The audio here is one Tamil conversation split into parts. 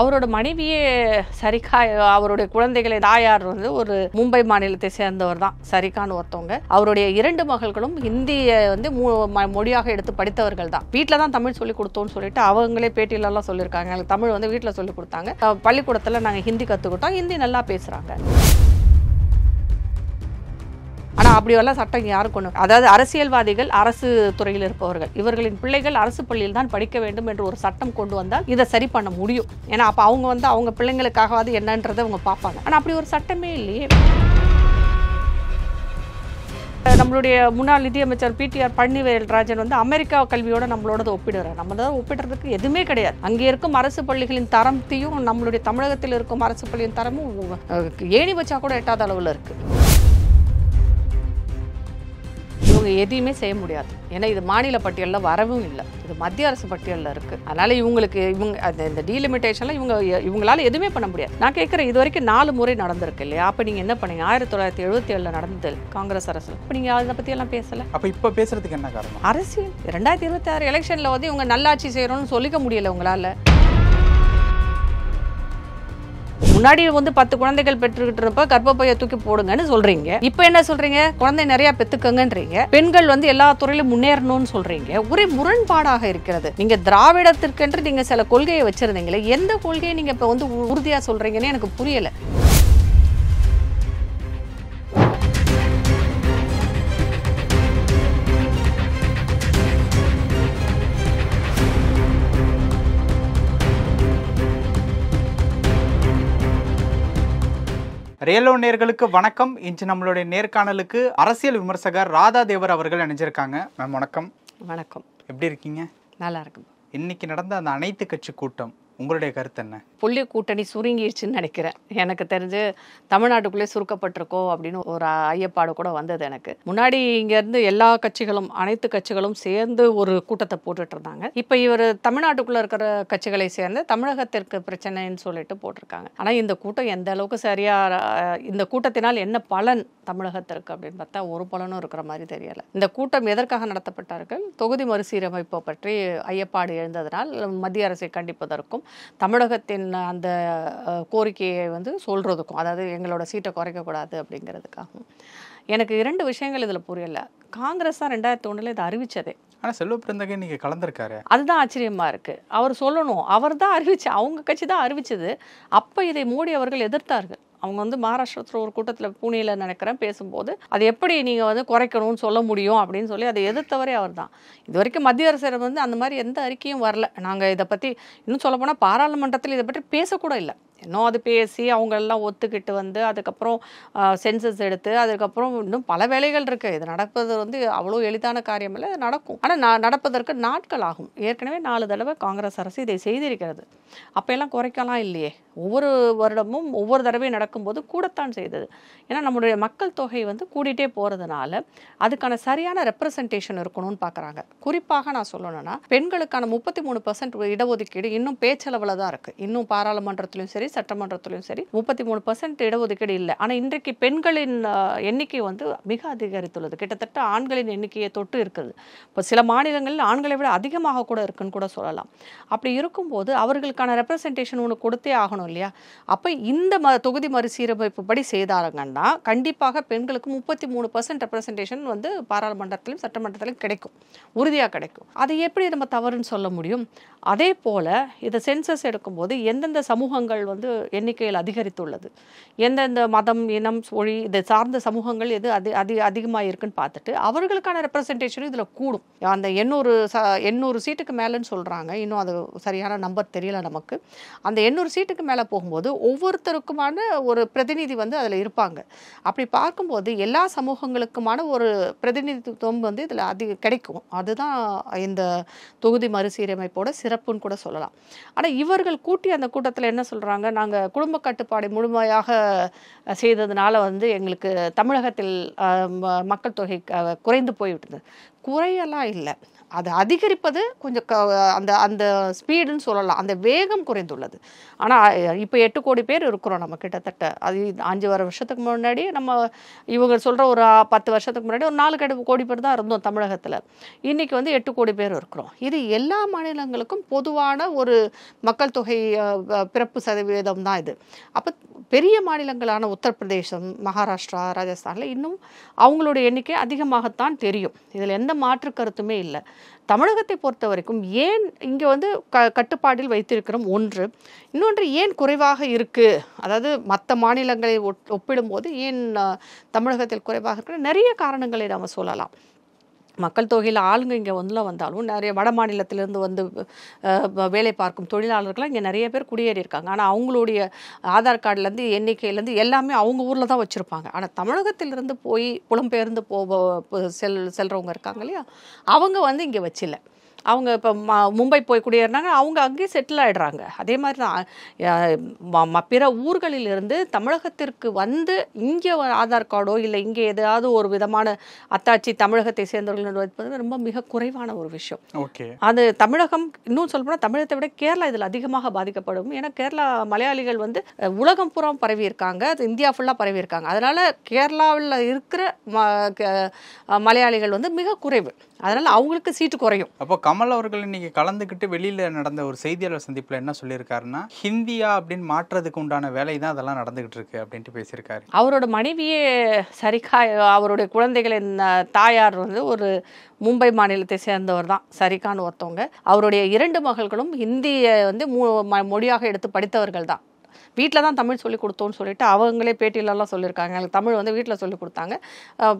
அவரோட மனைவியே சரிகா, அவருடைய குழந்தைகளை தாயார் வந்து ஒரு மும்பை மாநிலத்தை சேர்ந்தவர் தான், சரிகான்னு ஒருத்தவங்க. அவருடைய 2 மகள்களும் இந்திய வந்து மொழியாக எடுத்து படித்தவர்கள் தான். வீட்டில் தான் தமிழ் சொல்லிக் கொடுத்தோம்னு சொல்லிட்டு அவங்களே பேட்டியிலலாம் சொல்லியிருக்காங்க. எனக்கு தமிழ் வந்து வீட்டில் சொல்லிக் கொடுத்தாங்க, பள்ளிக்கூடத்தில் நாங்கள் ஹிந்தி கற்றுக்கிட்டோம், ஹிந்தி நல்லா பேசுகிறாங்க. ஆனால் அப்படியெல்லாம் சட்டம் யாரும் கொண்டு, அதாவது அரசியல்வாதிகள், அரசு துறையில் இருப்பவர்கள், இவர்களின் பிள்ளைகள் அரசு பள்ளியில் தான் படிக்க வேண்டும் என்று ஒரு சட்டம் கொண்டு வந்தால் இதை சரி பண்ண முடியும். ஏன்னா அப்போ அவங்க வந்து அவங்க பிள்ளைங்களுக்காகவாது என்னன்றதை அவங்க பார்ப்பாங்க. ஆனால் அப்படி ஒரு சட்டமே இல்லையே. நம்மளுடைய முன்னாள் நிதியமைச்சர் பிடிஆர் பழனிவேல்ராஜன் வந்து அமெரிக்கா கல்வியோட நம்மளோட ஒப்பிடுறார். நம்ம தான் ஒப்பிடுறதுக்கு எதுவுமே கிடையாது. அங்கே இருக்கும் அரசு பள்ளிகளின் தரத்தையும் நம்மளுடைய தமிழகத்தில் இருக்கும் அரசு பள்ளியின் தரமும் ஏணி வச்சா கூட எட்டாத அளவில் இருக்கு. இவங்க எதையுமே செய்ய முடியாது. ஏன்னா இது மாநில பட்டியலில் வரவும் இல்லை, இது மத்திய அரசு பட்டியலில் இருக்குது. அதனால் இந்த டீலிமிட்டேஷனில் இவங்களால எதுவுமே பண்ண முடியாது. நான் கேட்குறேன், இது வரைக்கும் 4 முறை நடந்திருக்கு இல்லையா? அப்போ நீங்கள் என்ன பண்ணீங்க? 1977 நடந்தது காங்கிரஸ் அரசு. அப்போ நீங்கள் அதை பற்றியெல்லாம் பேசலை. அப்போ இப்போ பேசுறதுக்கு என்ன காரணம்? அரசியல் 2026 எலெக்ஷனில் வந்து இவங்க நல்லாட்சி செய்யணும்னு சொல்லிக்க முடியலை உங்களால். முன்னாடி வந்து 10 குழந்தைகள் பெற்றுக்கிட்டு இருப்ப கர்ப்பப்பையை தூக்கி போடுங்கன்னு சொல்றீங்க. இப்போ என்ன சொல்றீங்க? குழந்தை நிறைய பெத்துக்கங்கன்றீங்க. பெண்கள் வந்து எல்லா துறையிலும் முன்னேறணும்னு சொல்றீங்க. ஒரே முரண்பாடாக இருக்கிறது. நீங்க திராவிடத்திற்கென்று நீங்க சில கொள்கையை வச்சிருந்தீங்களே, எந்த கொள்கையை நீங்க இப்ப வந்து உறுதியா சொல்றீங்கன்னு எனக்கு புரியல. ரியலோ நேயர்களுக்கு வணக்கம். இன்று நம்மளுடைய நேர்காணலுக்கு அரசியல் விமர்சகர் ராதா தேவர் அவர்கள் இணைஞ்சிருக்காங்க. மேம் வணக்கம். வணக்கம். எப்படி இருக்கீங்க? நல்லா இருக்கும். இன்னைக்கு நடந்த அந்த அனைத்து கட்சி கூட்டம், உங்களுடைய கருத்து என்ன? புள்ளி கூட்டணி சுருங்கிடுச்சுன்னு நினைக்கிறேன். எனக்கு தெரிஞ்சு தமிழ்நாட்டுக்குள்ளே சுருக்கப்பட்டிருக்கோ அப்படின்னு ஒரு ஐயப்பாடு கூட வந்தது எனக்கு. முன்னாடி இங்கேருந்து எல்லா கட்சிகளும், அனைத்து கட்சிகளும் சேர்ந்து ஒரு கூட்டத்தை போட்டுட்டு இருந்தாங்க. இப்போ இவர் தமிழ்நாட்டுக்குள்ளே இருக்கிற கட்சிகளை சேர்ந்து தமிழகத்திற்கு பிரச்சனைன்னு சொல்லிட்டு போட்டிருக்காங்க. ஆனால் இந்த கூட்டம் எந்த அளவுக்கு இந்த கூட்டத்தினால் என்ன பலன் தமிழகத்திற்கு அப்படின்னு பார்த்தா ஒரு பலனும் இருக்கிற மாதிரி தெரியலை. இந்த கூட்டம் எதற்காக நடத்தப்பட்டார்கள்? தொகுதி மறுசீரமைப்பை பற்றி ஐயப்பாடு எழுந்ததனால் மத்திய அரசை கண்டிப்பதற்கும் தமிழகத்தின் அந்த கோரிக்கையை வந்து சொல்கிறதுக்கும், அதாவது எங்களோட சீட்டை குறைக்கக்கூடாது அப்படிங்கிறதுக்காகவும். எனக்கு 2 விஷயங்கள் இதில் புரியலை. காங்கிரஸ் தான் 2001 இதை அறிவித்ததே. ஆனால் செல்வ பிறந்தகை நீங்கள் கலந்துருக்காரு, அதுதான் ஆச்சரியமாக இருக்குது. அவர் சொல்லணும், அவர் தான் அவங்க கட்சி தான் அறிவிச்சது. அப்போ இதை மோடி அவர்கள் எதிர்த்தார்கள். அவங்க வந்து மகாராஷ்டிரத்தில் ஒரு கூட்டத்தில் பூனேயில் நினைக்கிறேன் பேசும்போது, அது எப்படி நீங்கள் வந்து குறைக்கணும்னு சொல்ல முடியும் அப்படின்னு சொல்லி அதை எதிர்த்தவரே அவர் தான். இது வரைக்கும் மத்திய அரசு வந்து அந்த மாதிரி எந்த அறிக்கையும் வரல. நாங்கள் இதை பற்றி இன்னும் சொல்லப்போனால் பாராளுமன்றத்தில் இதை பற்றி பேசக்கூட இல்லை. இன்னும் அது பேசி அவங்களெல்லாம் ஒத்துக்கிட்டு வந்து அதுக்கப்புறம் சென்சஸ் எடுத்து அதுக்கப்புறம் இன்னும் பல வேலைகள் இருக்குது. இது நடப்பது வந்து அவ்வளோ எளிதான காரியம் இல்லை, நடக்கும். ஆனால் நடப்பதற்கு நாட்கள் ஆகும். ஏற்கனவே 4 தடவை காங்கிரஸ் அரசு இதை செய்திருக்கிறது. அப்போ எல்லாம் குறைக்கலாம் இல்லையே. ஒவ்வொரு வருடமும் ஒவ்வொரு தடவையும் நடக்கும்போது கூடத்தான் செய்தது. ஏன்னா நம்மளுடைய மக்கள் தொகை வந்து கூடிட்டே போகிறதுனால அதுக்கான சரியான ரெப்ரசன்டேஷன் இருக்கணும்னு பார்க்குறாங்க. குறிப்பாக நான் சொல்லணும்னா பெண்களுக்கான 33% இடஒதுக்கீடு இன்னும் பேச்சளவில் தான் இருக்குது. இன்னும் பாராளுமன்றத்திலும் சரி சட்டமன்றத்திலும் சரி 33% இடஒதுக்கீடு இல்லை. ஆனால் இன்றைக்கு பெண்களின் எண்ணிக்கை வந்து மிக அதிகரித்துள்ளது. கிட்டத்தட்ட ஆண்களின் எண்ணிக்கையை தொட்டு இருக்குது. இப்போ சில மாநிலங்களில் ஆண்களை விட அதிகமாக கூட இருக்குன்னு கூட சொல்லலாம். அப்படி இருக்கும்போது அவர்களுக்கான ரெப்ரசன்டேஷன் ஒன்று கொடுத்தே ஆகணும் இல்லையா? அப்போ இந்த தொகுதி மறுசீரமைப்பு படி செய்தாங்கன்னா கண்டிப்பாக பெண்களுக்கு 33% ரெப்ரசன்டேஷன் வந்து பாராளுமன்றத்திலும் சட்டமன்றத்திலும் கிடைக்கும், உறுதியாக கிடைக்கும். அதை எப்படி நம்ம தவறுன்னு சொல்ல முடியும்? அதே போல் இதை சென்சஸ் எடுக்கும்போது எந்தெந்த சமூகங்கள் வந்து எண்ணிக்கையில் அதிகரித்துள்ளது, எந்தெந்த மதம், இனம், மொழி இதை சார்ந்த சமூகங்கள் எது அதிகமாக இருக்குன்னு பார்த்துட்டு அவர்களுக்கான ரெப்ரசன்டேஷனும் இதில் கூடும். அந்த 800 சீட்டுக்கு மேலேன்னு சொல்கிறாங்க. இன்னும் அது சரியான நம்பர் தெரியல நமக்கு. அந்த 800 சீட்டுக்கு மேலே போகும்போது ஒவ்வொருத்தருக்குமான ஒரு பிரதிநிதி வந்து அதில் இருப்பாங்க. அப்படி பார்க்கும்போது எல்லா சமூகங்களுக்குமான ஒரு பிரதிநிதித்துவம் வந்து இதில் கிடைக்கும். அதுதான் இந்த தொகுதி மறுசீரமைப்போட சிறப்புன்னு கூட சொல்லலாம். ஆனால் இவர்கள் கூட்டி அந்த கூட்டத்தில் என்ன சொல்கிறாங்க? நாங்கள் குடும்ப கட்டுப்பாடை முழுமையாக செய்ததுனால வந்து எங்களுக்கு தமிழகத்தில் மக்கள் தொகை குறைந்து போய்விட்டது. குறையெல்லாம் இல்லை, அது அதிகரிப்பது கொஞ்சம் அந்த அந்த ஸ்பீடுன்னு சொல்லலாம், அந்த வேகம் குறைந்துள்ளது. ஆனால் இப்போ 8 கோடி பேர் இருக்கிறோம் நம்ம கிட்டத்தட்ட. அது 5 வருஷத்துக்கு முன்னாடி நம்ம இவங்க சொல்கிற ஒரு 10 வருஷத்துக்கு முன்னாடி ஒரு 4 கோடி பேர் தான் இருந்தோம் தமிழகத்தில். இன்றைக்கி வந்து 8 கோடி பேர் இருக்கிறோம். இது எல்லா மாநிலங்களுக்கும் பொதுவான ஒரு மக்கள் தொகை பிறப்பு சதவீதம் தான் இது. அப்போ பெரிய மாநிலங்களான உத்தரப்பிரதேசம், மகாராஷ்டிரா, ராஜஸ்தானில் இன்னும் அவங்களுடைய எண்ணிக்கை அதிகமாகத்தான் தெரியும். இதில் எந்த மாற்று கருத்துமே இல்லை. தமிழகத்தை பொறுத்த வரைக்கும் ஏன் இங்கே வந்து கட்டுப்பாடில் வைத்திருக்கிறோம் ஒன்று, இன்னொன்று ஏன் குறைவாக இருக்குது, அதாவது மற்ற மாநிலங்களை ஒப்பிடும்போது ஏன் தமிழகத்தில் குறைவாக இருக்குது, நிறைய காரணங்களை நாம் சொல்லலாம். மக்கள் தொகையில் ஆளுங்க இங்கே வந்தாலும் நிறைய வட மாநிலத்திலேருந்து வந்து வேலை பார்க்கும் தொழிலாளர்கள்லாம் இங்கே நிறைய பேர் குடியேறியிருக்காங்க. ஆனால் அவங்களுடைய ஆதார் கார்டுலேருந்து எண்ணிக்கையிலேருந்து எல்லாமே அவங்க ஊரில் தான் வச்சுருப்பாங்க. ஆனால் தமிழகத்திலிருந்து போய் புலம்பெயர்ந்து செல்கிறவங்க இருக்காங்க இல்லையா, அவங்க வந்து இங்கே வச்சில்லை. அவங்க இப்போ மும்பை போய் குடியேறினாங்க, அவங்க அங்கேயே செட்டில் ஆகிடுறாங்க. அதே மாதிரி தான் பிற ஊர்களிலிருந்து தமிழகத்திற்கு வந்து இங்கே ஆதார் கார்டோ இல்லை இங்கே ஏதாவது ஒரு விதமான அத்தாட்சி தமிழகத்தை சேர்ந்தவர்கள் வைப்பது ரொம்ப மிக குறைவான ஒரு விஷயம். ஓகே, அது தமிழகம் இன்னும் சொல்லப்போனால் தமிழகத்தை விட கேரளா இதில் அதிகமாக பாதிக்கப்படும். ஏன்னா கேரளா மலையாளிகள் வந்து உலகம் பூரா பரவி இருக்காங்க, அது இந்தியா ஃபுல்லாக பரவி இருக்காங்க. அதனால் கேரளாவில் இருக்கிற மலையாளிகள் வந்து மிக குறைவு, அதனால் அவங்களுக்கு சீட்டு குறையும். அப்போ கமல் அவர்கள் இன்னைக்கு கலந்துக்கிட்டு வெளியில் நடந்த ஒரு செய்தியாளர் சந்திப்பில் என்ன சொல்லியிருக்காருன்னா, ஹிந்தியா அப்படின்னு மாற்றுறதுக்கு உண்டான வேலை தான் அதெல்லாம் நடந்துகிட்டு இருக்கு அப்படின்ட்டு பேசியிருக்காரு. அவரோட மனைவியே சரிகா, அவருடைய குழந்தைகளின் தாயார் வந்து ஒரு மும்பை மாநிலத்தை சேர்ந்தவர் தான், சரிகான்னு ஒருத்தவங்க. அவருடைய 2 மகள்களும் ஹிந்தியை வந்து மொழியாக எடுத்து படித்தவர்கள் தான். வீட்டில் தான் தமிழ் சொல்லிக் கொடுத்தோன்னு சொல்லிட்டு அவங்களே பேட்டியிலலாம் சொல்லியிருக்காங்க. எனக்கு தமிழ் வந்து வீட்டில் சொல்லிக் கொடுத்தாங்க,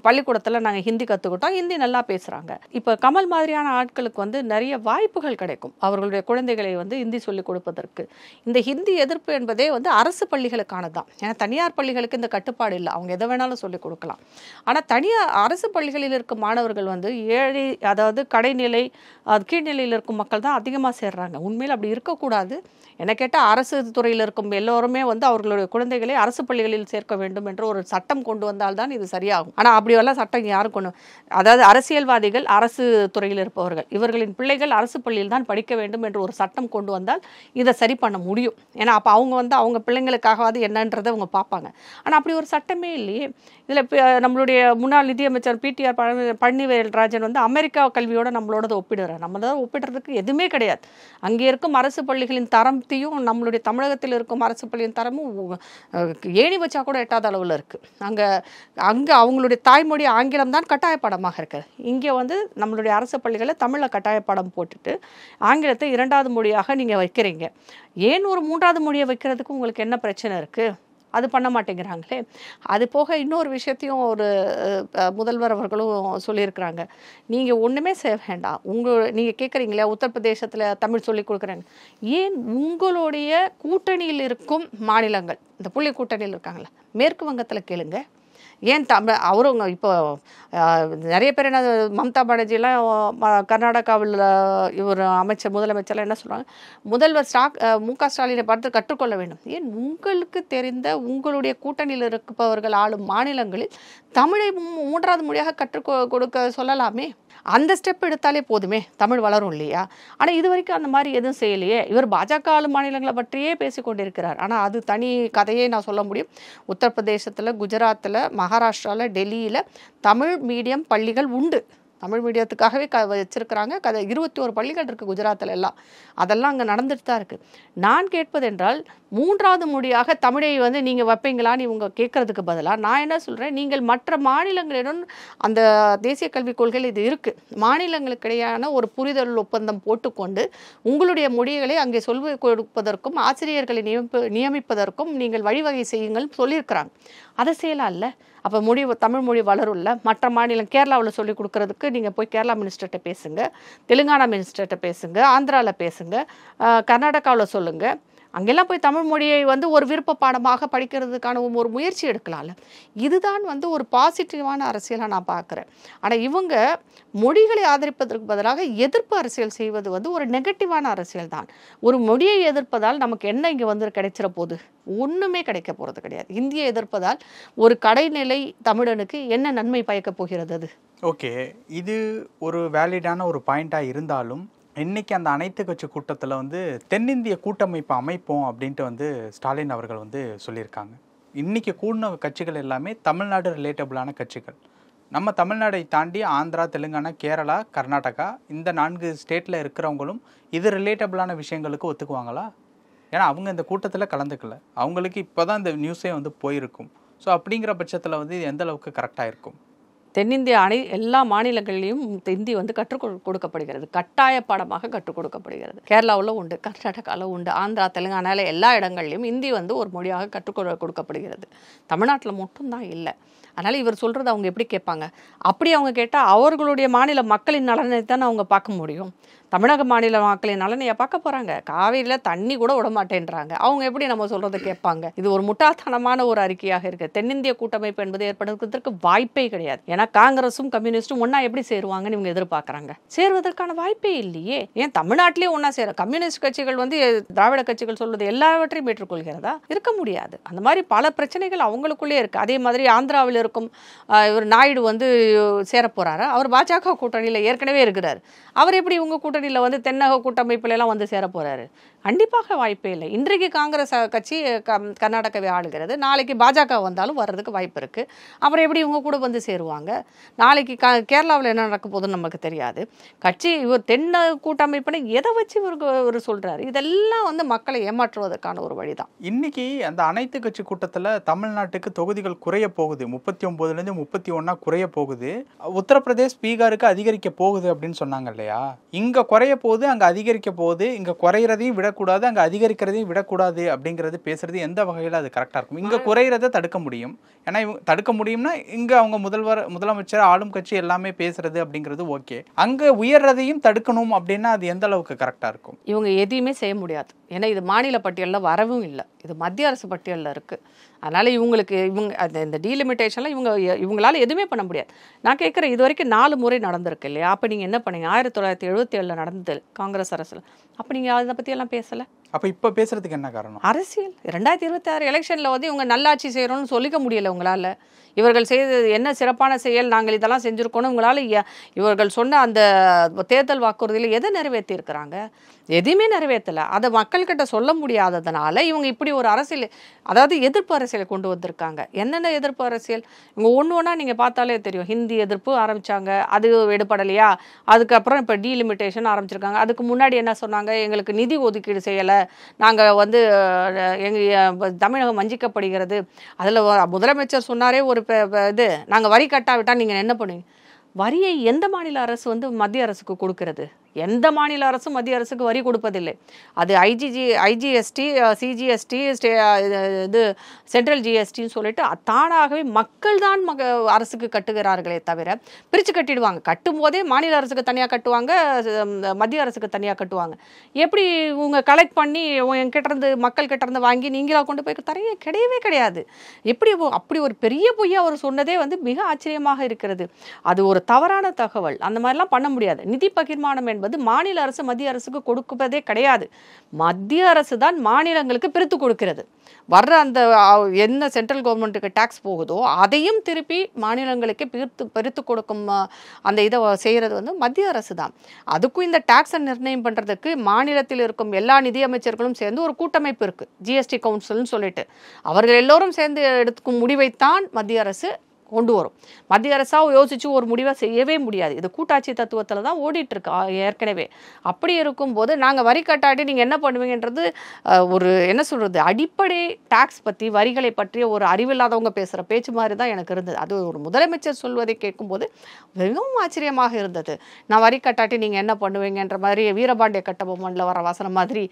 பள்ளிக்கூடத்தில் நாங்கள் ஹிந்தி கற்றுக்கிட்டோம், ஹிந்தி நல்லா பேசுகிறாங்க. இப்போ கமல் மாதிரியான ஆட்களுக்கு வந்து நிறைய வாய்ப்புகள் கிடைக்கும் அவர்களுடைய குழந்தைகளை வந்து ஹிந்தி சொல்லிக் கொடுப்பதற்கு. இந்த ஹிந்தி எதிர்ப்பு என்பதே வந்து அரசு பள்ளிகளுக்கானது தான். ஏன்னா தனியார் பள்ளிகளுக்கு இந்த கட்டுப்பாடு இல்லை, அவங்க எதை வேணாலும் சொல்லிக் கொடுக்கலாம். ஆனால் அரசு பள்ளிகளில் இருக்கும் மாணவர்கள் வந்து ஏழை, அதாவது கடைநிலை, கீழ்நிலையில் இருக்கும் மக்கள் தான் அதிகமாக சேர்றாங்க. உண்மையில் அப்படி இருக்கக்கூடாது. என்ன கேட்டால் அரசு துறையில் இருக்கும் எல்லோருமே வந்து அவர்களுடைய குழந்தைகளை அரசு பள்ளிகளில் சேர்க்க வேண்டும் என்ற ஒரு சட்டம் கொண்டு வந்தால்தான் இது சரியாகும். ஆனால் அப்படியெல்லாம் சட்டம் யாரும் அதாவது அரசியல்வாதிகள், அரசு துறையில் இருப்பவர்கள், இவர்களின் பிள்ளைகள் அரசு பள்ளியில் தான் படிக்க வேண்டும் என்று ஒரு சட்டம் கொண்டு வந்தால் இதை சரி பண்ண முடியும். ஏன்னா அப்போ அவங்க வந்து அவங்க பிள்ளைங்களுக்காகவாது என்னன்றதை அவங்க பார்ப்பாங்க. ஆனால் அப்படி ஒரு சட்டமே இல்லையே. இதில் நம்மளுடைய முன்னாள் நிதியமைச்சர் பிடிஆர் பழனிவேல்ராஜன் வந்து அமெரிக்கா கல்வியோட நம்மளோட ஒப்பிடுறார். நம்ம தான் ஒப்பிடுறதுக்கு எதுவுமே கிடையாது. அங்கே இருக்கும் அரசு பள்ளிகளின் தரத்தையும் நம்மளுடைய தமிழகத்தில் இருக்கும் அரசு பள்ளியின் தரமும் ஏணி வச்சா கூட எட்டாத அளவில் இருக்குது. அங்கே அவங்களுடைய தாய்மொழி ஆங்கிலம் தான் கட்டாய பாடமாக இருக்குது. இங்கே வந்து நம்மளுடைய அரசு பள்ளிகளில் தமிழில் கட்டாய பாடம் போட்டுட்டு ஆங்கிலத்தை 2வது மொழியாக நீங்கள் வைக்கிறீங்க. ஏன் ஒரு 3வது மொழியை வைக்கிறதுக்கு உங்களுக்கு என்ன பிரச்சனை இருக்குது? அது பண்ண மாட்டேங்கிறாங்களே. அது போக இன்னொரு விஷயத்தையும் ஒரு முதல்வர் அவர்களும் சொல்லியிருக்கிறாங்க. நீங்கள் ஒன்றுமே செய்ய வேண்டாம், நீங்கள் கேட்குறீங்களே உத்தரப்பிரதேசத்தில் தமிழ் சொல்லி கொடுக்குறாங்க, ஏன் உங்களுடைய கூட்டணியில் இருக்கும் மாநிலங்கள், இந்த புள்ளி கூட்டணியில் இருக்காங்களா, மேற்கு வங்கத்தில் கேளுங்க, ஏன் அவரும் இப்போ நிறைய பேர் என்ன, மம்தா பானர்ஜிலாம் கர்நாடகாவில் இவர் முதலமைச்சர்லாம் என்ன சொல்கிறாங்க, முதல்வர் மு.க. ஸ்டாலினை பார்த்து கற்றுக்கொள்ள வேண்டும். ஏன் உங்களுக்கு தெரிந்த உங்களுடைய கூட்டணியில் இருப்பவர்கள் ஆளும் மாநிலங்களில் தமிழை 3வது மொழியாக கற்றுக் கொடுக்க சொல்லலாமே. அந்த ஸ்டெப் எடுத்தாலே போதுமே, தமிழ் வளரும் இல்லையா? ஆனால் இது வரைக்கும் அந்த மாதிரி எதுவும் செய்யலையே. இவர் பாஜக ஆளும் மாநிலங்களை பற்றியே பேசிக்கொண்டிருக்கிறார். ஆனால் அது தனி கதையே நான் சொல்ல முடியும். உத்தரப்பிரதேசத்தில், குஜராத்தில், மகாராஷ்டிராவில், டெல்லியில் தமிழ் மீடியம் பள்ளிகள் உண்டு. தமிழ் மீடியத்துக்காகவே வச்சிருக்கிறாங்க. 21 பள்ளிகள் இருக்குது குஜராத்தில் எல்லாம். அதெல்லாம் அங்கே நடந்துட்டு தான் இருக்குது. நான் கேட்பது என்றால் 3வது மொழியாக தமிழை வந்து நீங்கள் வைப்பீங்களான்னு இவங்க கேட்கறதுக்கு பதிலாக நான் என்ன சொல்கிறேன், நீங்கள் மற்ற மாநிலங்களிடம் அந்த தேசிய கல்விக் கொள்கையில் இது இருக்குது, மாநிலங்களுக்கிடையான ஒரு புரிதல் ஒப்பந்தம் போட்டுக்கொண்டு உங்களுடைய மொழிகளை அங்கே சொல்லிக் கொடுப்பதற்கும் ஆசிரியர்களை நியமிப்பதற்கும் நீங்கள் வழிவகை செய்யுங்கள் சொல்லியிருக்கிறாங்க. அதை செய்யலாம் இல்லை? அப்போ தமிழ் மொழி வளரும்ல. மற்ற மாநிலம் கேரளாவில் சொல்லிக் கொடுக்கறதுக்கு நீங்கள் போய் கேரளா மினிஸ்டர்கிட்ட பேசுங்க, தெலுங்கானா மினிஸ்டர்கிட்ட பேசுங்க, ஆந்திராவில் பேசுங்க, கர்நாடகாவில் சொல்லுங்கள். அங்கெல்லாம் போய் தமிழ் மொழியை வந்து ஒரு விருப்ப பாடமாக படிக்கிறதுக்கான ஒரு முயற்சி எடுக்கலாம்ல. இதுதான் வந்து ஒரு பாசிட்டிவான அரசியலாக நான் பார்க்குறேன். ஆனால் இவங்க மொழிகளை ஆதரிப்பதற்கு பதிலாக எதிர்ப்பு அரசியல் செய்வது வந்து ஒரு நெகட்டிவான அரசியல் தான். ஒரு மொழியை எதிர்ப்பதால் நமக்கு என்ன இங்கே வந்து கிடைச்சிட போகுது? ஒன்றுமே கிடைக்க போகிறது கிடையாது. இந்தியை எதிர்ப்பதால் ஒரு கடைநிலை தமிழனுக்கு என்ன நன்மை பயக்கப் போகிறது அது? ஓகே, இது ஒரு வேலிடான ஒரு பாயிண்டாக இருந்தாலும் இன்னைக்கு அந்த அனைத்து கட்சி கூட்டத்தில் வந்து தென்னிந்திய கூட்டமைப்பு அமைப்போம் அப்படின்ட்டு வந்து ஸ்டாலின் அவர்கள் வந்து சொல்லியிருக்காங்க. இன்னைக்கு கூடின கட்சிகள் எல்லாமே தமிழ்நாடு ரிலேட்டபிளான கட்சிகள். நம்ம தமிழ்நாடை தாண்டி ஆந்திரா, தெலுங்கானா, கேரளா, கர்நாடகா இந்த 4 ஸ்டேட்டில் இருக்கிறவங்களும் இது ரிலேட்டபிளான விஷயங்களுக்கு ஒத்துக்குவாங்களா? ஏன்னா அவங்க இந்த கூட்டத்தில் கலந்துக்கல. அவங்களுக்கு இப்போ தான் இந்த நியூஸே வந்து போயிருக்கும். ஸோ அப்படிங்கிற பட்சத்தில் வந்து இது எந்த அளவுக்கு கரெக்டாக இருக்கும்? தென்னிந்திய எல்லா மாநிலங்களிலும் ஹிந்தி வந்து கற்றுக் கொடுக்கப்படுகிறது. கட்டாய பாடமாக கற்றுக் கொடுக்கப்படுகிறது. கேரளாவில் உண்டு, கர்நாடகாவில் உண்டு, ஆந்திரா, தெலுங்கானாவில் எல்லா இடங்கள்லையும் ஹிந்தி வந்து ஒரு மொழியாக கற்றுக் கொடுக்கப்படுகிறது. தமிழ்நாட்டில் மட்டும்தான் இல்லை. அதனால் இவர் சொல்கிறது அவங்க எப்படி கேட்பாங்க? அப்படி அவங்க கேட்டால் அவர்களுடைய மாநில மக்களின் நலனை தானே அவங்க பார்க்க முடியும். தமிழக மாநில மக்களின் நலனையை பார்க்க போகிறாங்க. காவிரியில் தண்ணி கூட விட மாட்டேன்றாங்க. அவங்க எப்படி நம்ம சொல்கிறத கேட்பாங்க? இது ஒரு முட்டாள்தனமான ஒரு அறிக்கையாக இருக்குது. தென்னிந்திய கூட்டமைப்பு என்பது ஏற்படுவதற்கு வாய்ப்பே கிடையாது. ஏன்னா காங்கிரஸும் கம்யூனிஸ்டும் ஒன்றா எப்படி சேருவாங்கன்னு இவங்க எதிர்பார்க்குறாங்க. சேருவதற்கான வாய்ப்பே இல்லையே. ஏன் தமிழ்நாட்டிலே ஒன்றா சேர கம்யூனிஸ்ட் கட்சிகள் வந்து திராவிட கட்சிகள் சொல்வது எல்லாவற்றையும் ஏற்றுக்கொள்கிறதா? இருக்க முடியாது. அந்த மாதிரி பல பிரச்சனைகள் அவங்களுக்குள்ளே இருக்குது. அதே மாதிரி ஆந்திராவில் இருக்கும் இவர் நாயுடு வந்து சேர போகிறாரா? அவர் பாஜக கூட்டணியில் ஏற்கனவே இருக்கிறார். அவர் எப்படி உங்கள் கூட்டணியில் வந்து தென்னக கூட்டமைப்புலாம் வந்து சேர போகிறாரு? கண்டிப்பாக வாய்ப்பே இல்லை. இன்றைக்கு காங்கிரஸ் கட்சி கர்நாடகாவை ஆளுகிறது. நாளைக்கு பாஜக வந்தாலும் வர்றதுக்கு வாய்ப்பு இருக்குது. அப்புறம் எப்படி இவங்க கூட வந்து சேருவாங்க? நாளைக்கு கேரளாவில் என்ன நடக்க போகுதுன்னு நமக்கு தெரியாது. கட்சி இவர் தென்ன கூட்டமைப்புன்னு எதை வச்சு இவர் சொல்கிறாரு? இதெல்லாம் வந்து மக்களை ஏமாற்றுவதற்கான ஒரு வழி தான். இன்னைக்கு அந்த அனைத்து கட்சி கூட்டத்தில் தமிழ்நாட்டுக்கு தொகுதிகள் குறைய போகுது. 39லேருந்து 31 குறைய போகுது. உத்தரப்பிரதேஷ், பீகாருக்கு அதிகரிக்க போகுது அப்படின்னு சொன்னாங்க இல்லையா? இங்கே குறைய போகுது, அங்கே அதிகரிக்க போகுது. இங்கே குறையிறதையும் விடக்கூடாது, அங்கே அதிகரிக்கிறதையும் விடக்கூடாது அப்படிங்கிறது பேசுறது எந்த வகையில் அது கரெக்டாக இருக்கும்? இங்கே குறையிறதை தடுக்க முடியும். ஏன்னா இவங்க தடுக்க முடியும்னா இங்கே அவங்க முதலமைச்சர், ஆளும் கட்சி எல்லாமே பேசுறது அப்படிங்கிறது ஓகே. அங்கே உயர்றதையும் தடுக்கணும் அப்படின்னா அது எந்த அளவுக்கு கரெக்டாக இருக்கும்? இவங்க எதையுமே செய்ய முடியாது. ஏன்னா இது மாநில பட்டியலில் வரவும் இல்லை. இது மத்திய அரசு பட்டியலில் இருக்குது. அதனால் இவங்களுக்கு இந்த டீலிமிட்டேஷனில் இவங்களால எதுவுமே பண்ண முடியாது. நான் கேட்குறேன், இது வரைக்கும் 4 முறை நடந்திருக்கு இல்லையா? அப்போ நீங்கள் என்ன பண்ணீங்க? 1977 நடந்தது காங்கிரஸ் அரசில். அப்போ நீங்கள் அதை பற்றியெல்லாம் பேசலை. அப்போ இப்போ பேசுறதுக்கு என்ன காரணம்? அரசியல். 2026 எலெக்ஷனில் வந்து இவங்க நல்லாட்சி செய்கிறோன்னு சொல்லிக்க முடியலை உங்களால். இவர்கள் செய்தது என்ன சிறப்பான செயல், நாங்கள் இதெல்லாம் செஞ்சுருக்கோன்னு உங்களால் இவர்கள் சொன்ன அந்த தேர்தல் வாக்குறுதியில் எதை நிறைவேற்றியிருக்கிறாங்க? எதையுமே நிறைவேற்றலை. அதை மக்கள்கிட்ட சொல்ல முடியாததுனால இவங்க இப்படி ஒரு அரசியல், அதாவது எதிர்ப்பு அரசியலை கொண்டு வந்திருக்காங்க. என்னென்ன எதிர்ப்பு அரசியல்? இவங்க ஒன்று ஒன்றா நீங்கள் பார்த்தாலே தெரியும். ஹிந்தி எதிர்ப்பு ஆரம்பித்தாங்க, அது எடுபடலையா? அதுக்கப்புறம் இப்போ டீலிமிட்டேஷன் ஆரம்பிச்சிருக்காங்க. அதுக்கு முன்னாடி என்ன சொன்னாங்க? எங்களுக்கு நிதி ஒதுக்கீடு செய்யலை, நாங்கள் வந்து எங்கள் தமிழகம் வஞ்சிக்கப்படுகிறது. அதில் முதலமைச்சர் சொன்னாரே ஒரு இது, நாங்கள் வரி கட்டாவிட்டால் நீங்கள் என்ன பண்ணுவீங்க? வரியை எந்த மாநில அரசு வந்து மத்திய அரசுக்கு கொடுக்கிறது? எந்த மாநில அரசும் மத்திய அரசுக்கு வரி கொடுப்பதில்லை. அது ஐஜிஎஸ்டி, சிஜிஎஸ்டி, இது சென்ட்ரல் ஜிஎஸ்டின்னு சொல்லிட்டு தானாகவே மக்கள் தான் அரசுக்கு கட்டுகிறார்களே தவிர பிரித்து கட்டிடுவாங்க. கட்டும் போதே மாநில அரசுக்கு தனியாக கட்டுவாங்க, மத்திய அரசுக்கு தனியாக கட்டுவாங்க. எப்படி இவங்க கலெக்ட் பண்ணி என்கிட்டருந்து மக்கள் கிட்டேருந்து வாங்கி நீங்களாக கொண்டு போய் தரையே கிடையவே கிடையாது. எப்படி அப்படி ஒரு பெரிய பொய்யா அவர் சொன்னதே வந்து மிக ஆச்சரியமாக இருக்கிறது. அது ஒரு தவறான தகவல். அந்த மாதிரிலாம் பண்ண முடியாது. நிதி பகிர்மானம் என்பது மாநில அரசு மத்திய அரசுக்கு கொடுப்பதே கிடையாது. மத்திய அரசு தான் மாநிலங்களுக்கு பிரித்து கொடுக்கிறது. வர்ற அந்த என்ன சென்ட்ரல் கவர்மெண்ட்டுக்கு டாக்ஸ் போகுதோ அதையும் திருப்பி மாநிலங்களுக்கே பிரித்து கொடுக்கும் அந்த இதை செய்கிறது வந்து மத்திய அரசு தான். அதுக்கும் இந்த டாக்ஸை நிர்ணயம் பண்ணுறதுக்கு மாநிலத்தில் இருக்கும் எல்லா நிதியமைச்சர்களும் சேர்ந்து ஒரு கூட்டமைப்பு இருக்குது, ஜிஎஸ்டி கவுன்சில்னு சொல்லிட்டு. அவர்கள் எல்லோரும் சேர்ந்து எடுத்துக்கும் முடிவைத்தான் மத்திய அரசு கொண்டு வரும். மத்திய அரசாக யோசிச்சு ஒரு முடிவை செய்யவே முடியாது. இது கூட்டாட்சி தத்துவத்தில் தான் ஓடிட்டு இருக்கு ஏற்கனவே. அப்படி இருக்கும்போது நாங்கள் வரி கட்டாட்டி நீங்கள் என்ன பண்ணுவீங்கன்றது ஒரு என்ன சொல்கிறது, அடிப்படை டாக்ஸ் பற்றி வரிகளை பற்றிய ஒரு அறிவில்லாதவங்க பேசுகிற பேச்சு மாதிரி தான் எனக்கு இருந்தது. அது ஒரு முதலமைச்சர் சொல்வதை கேட்கும்போது மிகவும் ஆச்சரியமாக இருந்தது. நான் வரி கட்டாட்டி நீங்கள் என்ன பண்ணுவீங்கன்ற மாதிரி வீரபாண்டிய கட்டபொம்மனில் வர வசனம் மாதிரி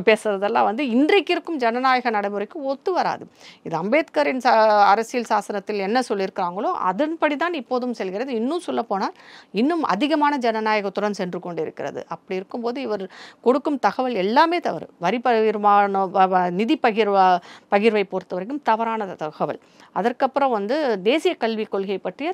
பேசுகிறதெல்லாம் வந்து இன்றைக்கு இருக்கும் ஜனநாயக நடைமுறைக்கு ஒத்து வராது. இது அம்பேத்கரின் அரசியல் சாசனத்தில் என்ன சொல்லியிருக்கு? சொல்லியிருக்காங்களோ அதன்படி தான் இப்போதும் செல்கிறது. இன்னும் சொல்லப்போனால் இன்னும் அதிகமான ஜனநாயகத்துடன் சென்று கொண்டிருக்கிறது. அப்படி இருக்கும்போது இவர் கொடுக்கும் தகவல் எல்லாமே தவறு. வரி பகிர்மான நிதி பகிர்வை பொறுத்த வரைக்கும் தவறான தகவல். அதற்கப்புறம் வந்து தேசிய கல்விக் கொள்கை பற்றிய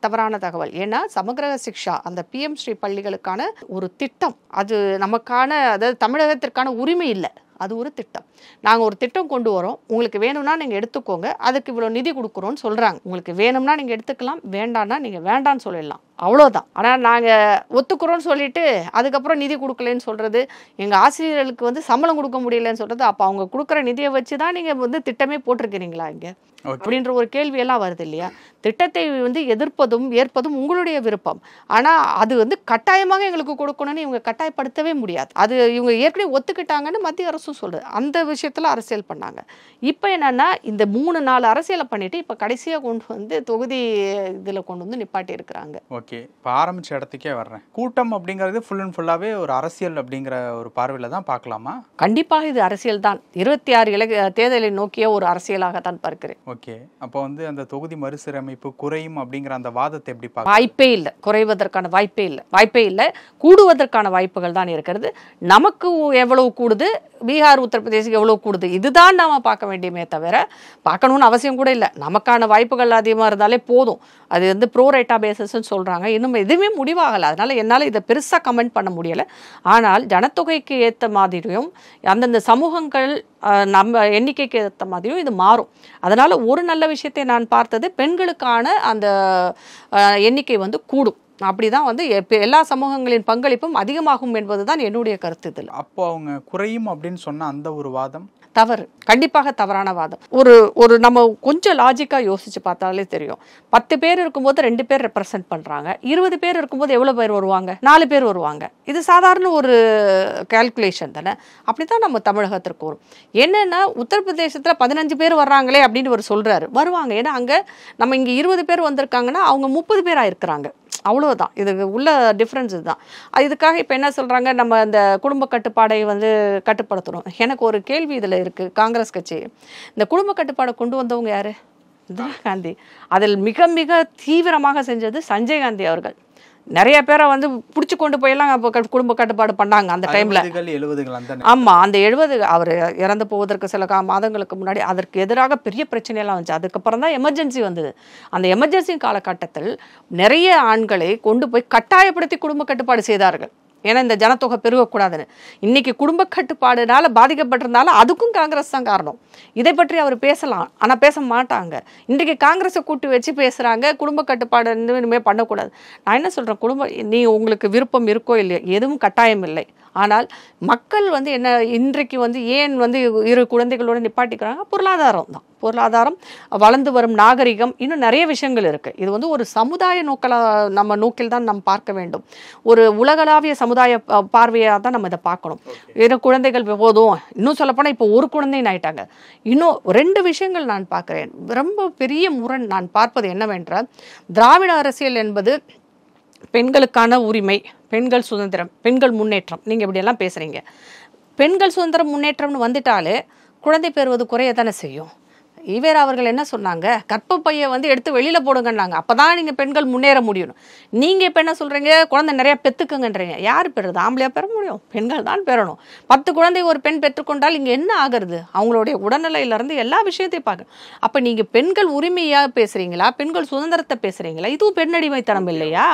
தவறான தகவல். ஏன்னா சமகிர சிக்ஷா அந்த PM ஸ்ரீ பள்ளிகளுக்கான ஒரு திட்டம், அது நமக்கான, அதாவது தமிழகத்திற்கான உரிமை இல்லை, அது ஒரு திட்டம். நாங்கள் ஒரு திட்டம் கொண்டு வரோம், உங்களுக்கு வேணும்னா நீங்கள் எடுத்துக்கோங்க, அதுக்கு இவ்வளோ நிதி கொடுக்குறோன்னு சொல்கிறாங்க. உங்களுக்கு வேணும்னா நீங்கள் எடுத்துக்கலாம், வேண்டாம்னா நீங்கள் வேண்டான்னு சொல்லிடலாம், அவ்வளோதான். ஆனால் நாங்கள் ஒத்துக்கிறோன்னு சொல்லிட்டு அதுக்கப்புறம் நிதி கொடுக்கலன்னு சொல்கிறது, எங்கள் ஆசிரியர்களுக்கு வந்து சம்பளம் கொடுக்க முடியலன்னு சொல்கிறது, அப்போ அவங்க கொடுக்குற நிதியை வச்சு தான் நீங்கள் வந்து திட்டமே போட்டிருக்கிறீங்களா இங்கே அப்படின்ற ஒரு கேள்வியெல்லாம் வருது இல்லையா? திட்டத்தை வந்து எதிர்ப்பதும் ஏற்பதும் உங்களுடைய விருப்பம். ஆனால் அது வந்து கட்டாயமாக எங்களுக்கு கொடுக்கணும்னு இவங்க கட்டாயப்படுத்தவே முடியாது. அது இவங்க ஏற்கனவே ஒத்துக்கிட்டாங்கன்னு மத்திய அரசும் சொல்லுது. அந்த விஷயத்தில் அரசியல் பண்ணாங்க. இப்போ என்னென்னா இந்த 3-4 அரசியலை பண்ணிவிட்டு இப்போ கடைசியாக கொண்டு வந்து தொகுதி இதில் கொண்டு வந்து நிப்பாட்டி இருக்கிறாங்க. ஓகே, இப்போ ஆரம்பித்த இடத்துக்கே வர்றேன். கூட்டம் அப்படிங்கிறது ஃபுல் அண்ட் ஃபுல்லாகவே ஒரு அரசியல் அப்படிங்கிற ஒரு பார்வையில் தான் பார்க்கலாமா? கண்டிப்பாக இது அரசியல் தான். 26 தேர்தலை நோக்கிய ஒரு அரசியலாகத்தான் பார்க்கிறேன். ஓகே, அப்போ வந்து அந்த தொகுதி மறுசீரமைப்பு குறையும் அப்படிங்கிற அந்த வாதத்தை எப்படி பார்க்க? வாய்ப்பே இல்லை, குறைவதற்கான வாய்ப்பே இல்லை, கூடுவதற்கான வாய்ப்புகள் தான் இருக்கிறது. நமக்கு எவ்வளவு கூடுது, பீகார் உத்தரப்பிரதேசுக்கு எவ்வளோ கூடுது, இதுதான் நாம் பார்க்க வேண்டியமே தவிர பார்க்கணுன்னு அவசியம் கூட இல்லை. நமக்கான வாய்ப்புகள் அதிகமாக இருந்தாலே போதும். அது வந்து ப்ரோரேட்டா பேசஸ்ன்னு சொல்கிறாங்க. இன்னும் எதுவுமே முடிவாகலை. அதனால் என்னால் இதை பெருசாக கமெண்ட் பண்ண முடியலை. ஆனால் ஜனத்தொகைக்கு ஏற்ற மாதிரியும் அந்தந்த சமூகங்கள் நம்ம எண்ணிக்கைக்கு ஏற்ற மாதிரியும் இது மாறும். அதனால் ஒரு நல்ல விஷயத்தை நான் பார்த்தது, பெண்களுக்கான அந்த எண்ணிக்கை வந்து கூடும். அப்படிதான் வந்து எல்லா சமூகங்களின் பங்களிப்பும் அதிகமாகும் என்பது தான் என்னுடைய கருத்து. இதில் அப்போ அவங்க குறையும் அப்படின்னு சொன்ன அந்த ஒரு வாதம் தவறு, கண்டிப்பாக தவறான வாதம். ஒரு நம்ம கொஞ்சம் லாஜிக்காக யோசிச்சு பார்த்தாலே தெரியும். 10 பேர் இருக்கும்போது 2 பேர் ரெப்ரசன்ட் பண்ணுறாங்க, 20 பேர் இருக்கும்போது எவ்வளோ பேர் வருவாங்க? 4 பேர் வருவாங்க. இது சாதாரண ஒரு கால்குலேஷன் தானே. அப்படி தான் நம்ம தமிழகத்திற்கு வரும். என்னென்னா உத்தரப்பிரதேசத்தில் 15 பேர் வர்றாங்களே அப்படின்னு ஒரு சொல்கிறாரு, வருவாங்க. ஏன்னா அங்கே நம்ம இங்கே 20 பேர் வந்திருக்காங்கன்னா அவங்க 30 பேர் ஆயிருக்கிறாங்க, அவ்வளோதான். இது உள்ள டிஃப்ரென்ஸ் தான். இதுக்காக இப்போ என்ன சொல்கிறாங்க, நம்ம அந்த குடும்ப கட்டுப்பாடை வந்து கட்டுப்படுத்தணும். எனக்கு ஒரு கேள்வி இதில் இருக்குது. காங்கிரஸ் கட்சி இந்த குடும்ப கட்டுப்பாடை கொண்டு வந்தவங்க யார்? இந்திரா காந்தி. அதில் மிக மிக தீவிரமாக செஞ்சது சஞ்சய் காந்தி அவர்கள். நிறைய பேரை வந்து பிடிச்சி கொண்டு போயெல்லாம் அப்போ குடும்ப கட்டுப்பாடு பண்ணாங்க அந்த டைமில். ஆமாம், அந்த 70 அவர் இறந்து போவதற்கு சில மாதங்களுக்கு முன்னாடி அதற்கு எதிராக பெரிய பிரச்சனையெல்லாம் வந்துச்சு. அதுக்கப்புறம் தான் எமர்ஜென்சி வந்தது. அந்த எமர்ஜென்சி காலகட்டத்தில் நிறைய ஆண்களை கொண்டு போய் கட்டாயப்படுத்தி குடும்ப கட்டுப்பாடு செய்தார்கள். ஏன்னா இந்த ஜனத்தொகை பெருகக்கூடாதுன்னு. இன்றைக்கி குடும்ப கட்டுப்பாடுனால பாதிக்கப்பட்டிருந்தாலும் அதுக்கும் காங்கிரஸ் தான் காரணம். இதை பற்றி அவர் பேசலாம், ஆனால் பேச மாட்டாங்க. இன்றைக்கி காங்கிரஸை கூட்டி வச்சு பேசுகிறாங்க, குடும்ப கட்டுப்பாடு இனிமேல் பண்ணக்கூடாது. நான் என்ன சொல்கிறேன், நீ உங்களுக்கு விருப்பம் இருக்கோ இல்லையோ, எதுவும் கட்டாயம் இல்லை. ஆனால் மக்கள் வந்து என்ன இன்றைக்கு வந்து ஏன் வந்து 2 குழந்தைகளோடு நிப்பாட்டிக்கிறாங்க? பொருளாதாரம் தான். பொருளாதாரம், வளர்ந்து வரும் நாகரிகம், இன்னும் நிறைய விஷயங்கள் இருக்குது. இது வந்து ஒரு சமுதாய நம்ம நோக்கில் தான் நம்ம பார்க்க வேண்டும். ஒரு உலகளாவிய சமுதாய பார்வையாக தான் நம்ம இதை பார்க்கணும். 2 குழந்தைகள் போதும், இன்னும் சொல்லப்போனால் இப்போ 1 குழந்தைன்னு ஆயிட்டாங்க. இன்னும் 2 விஷயங்கள் நான் பார்க்குறேன். ரொம்ப பெரிய முரண் நான் பார்ப்பது என்னவென்றால், திராவிட அரசியல் என்பது பெண்களுக்கான உரிமை, பெண்கள் சுதந்திரம், பெண்கள் முன்னேற்றம். நீங்கள் இப்படியெல்லாம் பேசுகிறீங்க. பெண்கள் சுதந்திரம் முன்னேற்றம்னு வந்துட்டாலே குழந்தை பெறுவது குறைய தானே செய்யும். ஈவேரா அவர்கள் என்ன சொன்னாங்க, கற்பப்பையை வந்து எடுத்து வெளியில் போடுங்கன்னாங்க. அப்போ தான் நீங்கள் பெண்கள் முன்னேற முடியும். நீங்கள் இப்போ என்ன சொல்கிறீங்க, குழந்தை நிறையா பெற்றுக்குங்கன்றீங்க. யார் பெறுறது? ஆம்பளையாக பெற முடியும்? பெண்கள் தான் பெறணும். 10 குழந்தை ஒரு பெண் பெற்றுக்கொண்டால் இங்கே என்ன ஆகிறது? அவங்களுடைய உடல்நிலையிலேருந்து எல்லா விஷயத்தையும் பார்க்க. அப்போ நீங்கள் பெண்கள் உரிமையாக பேசுகிறீங்களா, பெண்கள் சுதந்திரத்தை பேசுகிறீங்களா? இதுவும் பெண்ணடிமைத்தனம் இல்லையா?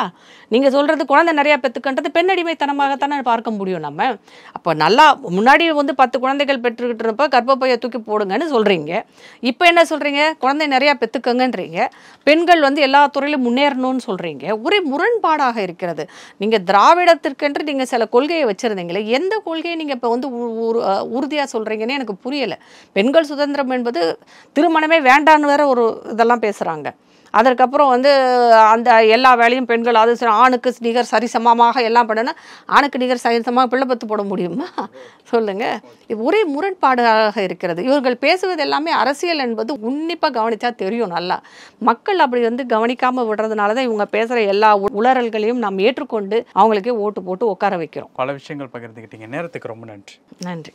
நீங்கள் சொல்கிறது குழந்தை நிறையா பெற்றுக்கன்றது பெண்ணடிமைத்தனமாகத்தானே பார்க்க முடியும் நம்ம. அப்போ நல்லா முன்னாடி வந்து 10 குழந்தைகள் பெற்றுக்கிட்டு இருப்ப கற்பப்பையை தூக்கி போடுங்கன்னு சொல்கிறீங்க. இப்போ என்ன சொல்கிறீங்க, குழந்தை நிறையா பெற்றுக்கங்கன்றீங்க. பெண்கள் வந்து எல்லா துறையிலும் முன்னேறணும்னு சொல்கிறீங்க. ஒரே முரண்பாடாக இருக்கிறது. நீங்கள் திராவிடத்திற்கென்று நீங்கள் சில கொள்கையை வச்சுருந்தீங்களே, எந்த கொள்கையை நீங்கள் இப்போ வந்து உறுதியாக சொல்கிறீங்கன்னு எனக்கு புரியலை. பெண்கள் சுதந்திரம் என்பது திருமணமே வேண்டான்னு வேற ஒரு இதெல்லாம் பேசுகிறாங்க. அதற்கப்புறம் வந்து அந்த எல்லா வேலையும் பெண்கள், அது ஆணுக்கு நிகர் சரிசமமாக எல்லாம் பண்ணணும். ஆணுக்கு நிகர் சரிசமமாக பிள்ளை பத்து போட முடியுமா? சொல்லுங்கள். இது ஒரே முரண்பாடாக இருக்கிறது. இவர்கள் பேசுவது எல்லாமே அரசியல் என்பது உன்னிப்பாக கவனித்தா தெரியும் நல்லா. மக்கள் அப்படி வந்து கவனிக்காமல் விடுறதுனால தான் இவங்க பேசுகிற எல்லா உளறல்களையும் நாம் ஏற்றுக்கொண்டு அவங்களுக்கே ஓட்டு போட்டு உட்கார வைக்கிறோம். பல விஷயங்கள் பகிர்ந்துக்கிட்டீங்க. நேரத்துக்கு ரொம்ப நன்றி. நன்றி.